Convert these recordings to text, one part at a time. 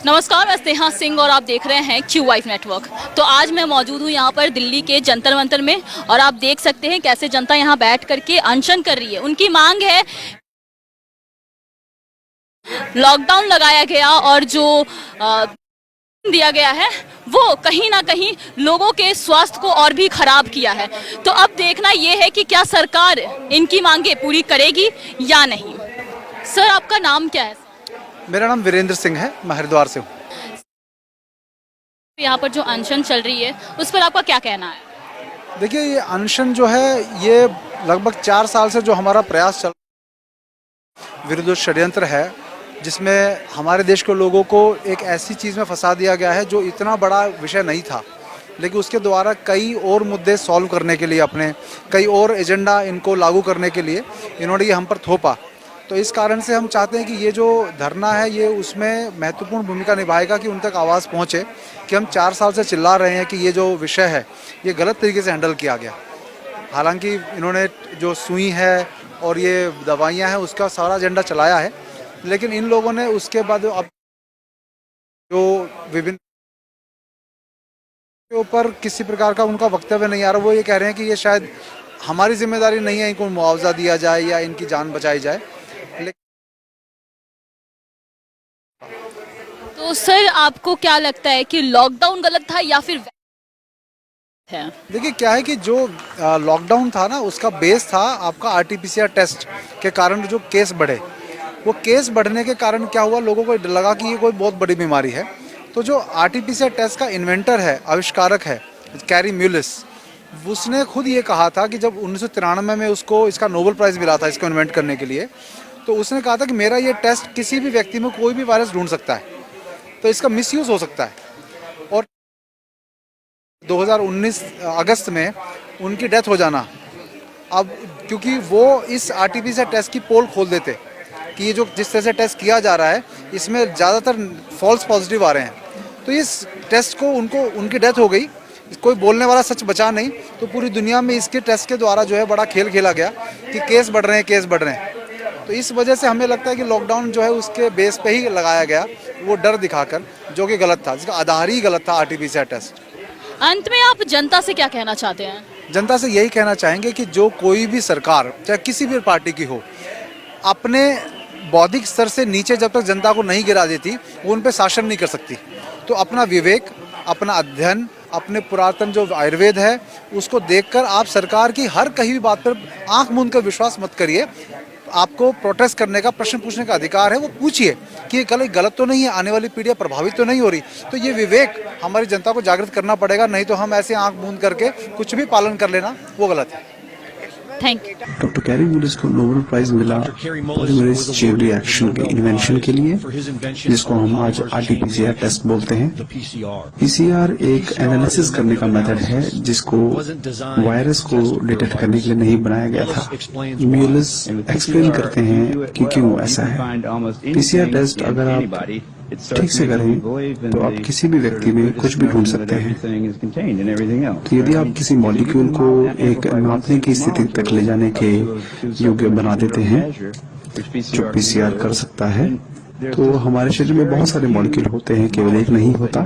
नमस्कार, मैं स्नेहा सिंह और आप देख रहे हैं क्यू वाइफ नेटवर्क। तो आज मैं मौजूद हूँ यहाँ पर दिल्ली के जंतर मंतर में और आप देख सकते हैं कैसे जनता यहाँ बैठ करके अनशन कर रही है। उनकी मांग है लॉकडाउन लगाया गया और जो दिया गया है वो कहीं ना कहीं लोगों के स्वास्थ्य को और भी खराब किया है। तो अब देखना ये है कि क्या सरकार इनकी मांगे पूरी करेगी या नहीं। सर, आपका नाम क्या है? मेरा नाम वीरेंद्र सिंह है, मैं हरिद्वार से हूँ। यहाँ पर जो अनशन चल रही है उस पर आपका क्या कहना है? देखिए, ये अनशन जो है ये लगभग 4 साल से जो हमारा प्रयास चल विरुद्ध षड्यंत्र है, जिसमें हमारे देश के लोगों को एक ऐसी चीज़ में फंसा दिया गया है जो इतना बड़ा विषय नहीं था, लेकिन उसके द्वारा कई और मुद्दे सॉल्व करने के लिए, अपने कई और एजेंडा इनको लागू करने के लिए इन्होंने ये हम पर थोपा। तो इस कारण से हम चाहते हैं कि ये जो धरना है ये उसमें महत्वपूर्ण भूमिका निभाएगा कि उन तक आवाज़ पहुँचे कि हम 4 साल से चिल्ला रहे हैं कि ये जो विषय है ये गलत तरीके से हैंडल किया गया। हालांकि इन्होंने जो सुई है और ये दवाइयाँ हैं उसका सारा एजेंडा चलाया है, लेकिन इन लोगों ने उसके बाद अब जो विभिन्न के ऊपर किसी प्रकार का उनका वक्तव्य नहीं आ रहा। वो ये कह रहे हैं कि ये शायद हमारी जिम्मेदारी नहीं है, इनको मुआवजा दिया जाए या इनकी जान बचाई जाए। तो सर, आपको क्या लगता है कि लॉकडाउन गलत था या फिर है? देखिए, क्या है कि जो लॉकडाउन था ना, उसका बेस था आपका आरटीपीसीआर टेस्ट के कारण जो केस बढ़े। वो केस बढ़ने के कारण क्या हुआ, लोगों को लगा कि ये कोई बहुत बड़ी बीमारी है। तो जो आरटीपीसीआर टेस्ट का इन्वेंटर है, आविष्कारक है कैरी म्यूलिस, उसने खुद ये कहा था कि जब 1993 में उसको इसका नोबेल प्राइज़ मिला था इसको इन्वेंट करने के लिए, तो उसने कहा था कि मेरा ये टेस्ट किसी भी व्यक्ति में कोई भी वायरस ढूंढ सकता है, तो इसका मिसयूज़ हो सकता है। और 2019 अगस्त में उनकी डेथ हो जाना, अब क्योंकि वो इस आरटीपीसीआर टेस्ट की पोल खोल देते कि ये जो जिस तरह से टेस्ट किया जा रहा है इसमें ज़्यादातर फॉल्स पॉजिटिव आ रहे हैं, तो इस टेस्ट को उनकी डेथ हो गई, कोई बोलने वाला सच बचा नहीं। तो पूरी दुनिया में इसके टेस्ट के द्वारा जो है बड़ा खेल खेला गया कि केस बढ़ रहे हैं। तो इस वजह से हमें लगता है कि लॉकडाउन जो है उसके बेस पे ही लगाया गया, वो डर दिखाकर, जो कि गलत था, जिसका आधार ही गलत था आरटीपीसीआर टेस्ट। अंत में आप जनता से क्या कहना चाहते हैं? जनता से यही कहना चाहेंगे कि जो कोई भी सरकार चाहे किसी भी पार्टी की हो, अपने बौद्धिक स्तर से नीचे जब तक जनता को नहीं गिरा देती वो उन पर शासन नहीं कर सकती। तो अपना विवेक, अपना अध्ययन, अपने पुरातन जो आयुर्वेद है उसको देखकर आप सरकार की हर कही भी बात पर आंख मूंद कर विश्वास मत करिए। आपको प्रोटेस्ट करने का, प्रश्न पूछने का अधिकार है, वो पूछिए कि ये गलत तो नहीं है, आने वाली पीढ़ियाँ प्रभावित तो नहीं हो रही। तो ये विवेक हमारी जनता को जागृत करना पड़ेगा, नहीं तो हम ऐसे आंख मूंद करके कुछ भी पालन कर लेना वो गलत है। Thank you. Doctor carry Mullis को नोबेल प्राइज मिला पॉलीमरेज चेन रिएक्शन के इन्वेंशन के लिए, जिसको हम आज आरटीपीसीआर टेस्ट बोलते हैं। पीसीआर एक एनालिसिस करने का मेथड है जिसको वायरस को डिटेक्ट करने के लिए नहीं बनाया गया था। म्यूलिस एक्सप्लेन करते हैं कि क्यों ऐसा है। पीसीआर टेस्ट अगर आप ठीक से करें तो आप किसी भी व्यक्ति में कुछ भी ढूंढ सकते हैं। तो यदि आप किसी मॉलिक्यूल को एक नापने की स्थिति तक ले जाने के योग्य बना देते हैं, जो पीसीआर कर सकता है, तो हमारे शरीर में बहुत सारे मॉलिक्यूल होते हैं, केवल एक नहीं होता।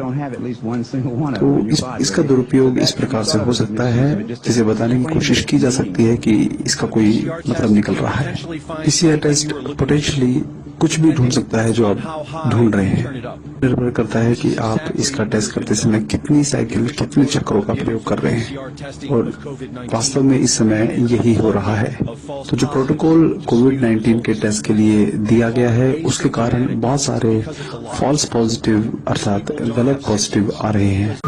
तो इसका दुरुपयोग इस प्रकार से हो सकता है जिसे बताने की कोशिश की जा सकती है कि इसका कोई मतलब निकल रहा है। पीसीआर टेस्ट पोटेंशियली कुछ भी ढूंढ सकता है जो आप ढूंढ रहे हैं। निर्भर करता है कि आप इसका टेस्ट करते समय कितनी साइकिल, कितने चक्रों का प्रयोग कर रहे हैं, और वास्तव में इस समय यही हो रहा है। तो जो प्रोटोकॉल कोविड-19 के टेस्ट के लिए दिया गया है उसके कारण बहुत सारे फॉल्स पॉजिटिव अर्थात गलत पॉजिटिव आ रहे हैं।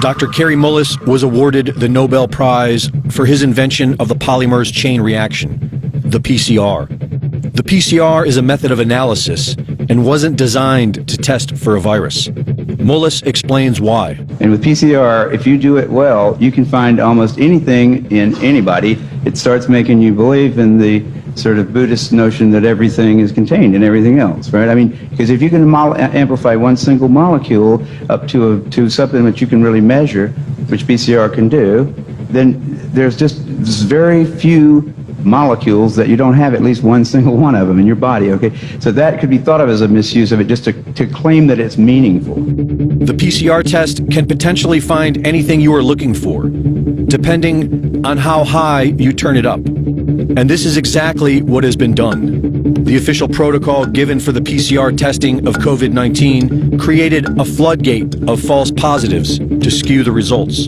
Dr. Kary Mullis was awarded the Nobel Prize for his invention of the polymerase chain reaction, the PCR. The PCR is a method of analysis and wasn't designed to test for a virus. Mullis explains why. And with PCR, if you do it well, you can find almost anything in anybody. It starts making you believe in the sort of Buddhist notion that everything is contained in everything else, right? I mean, because if you can amplify one single molecule up to something that you can really measure, which PCR can do, then there's just there's very few molecules that you don't have at least one single one of them in your body, okay? So that could be thought of as a misuse of it, just to claim that it's meaningful. The PCR test can potentially find anything you are looking for, depending on how high you turn it up. And this is exactly what has been done. The official protocol given for the PCR testing of COVID-19 created a floodgate of false positives to skew the results.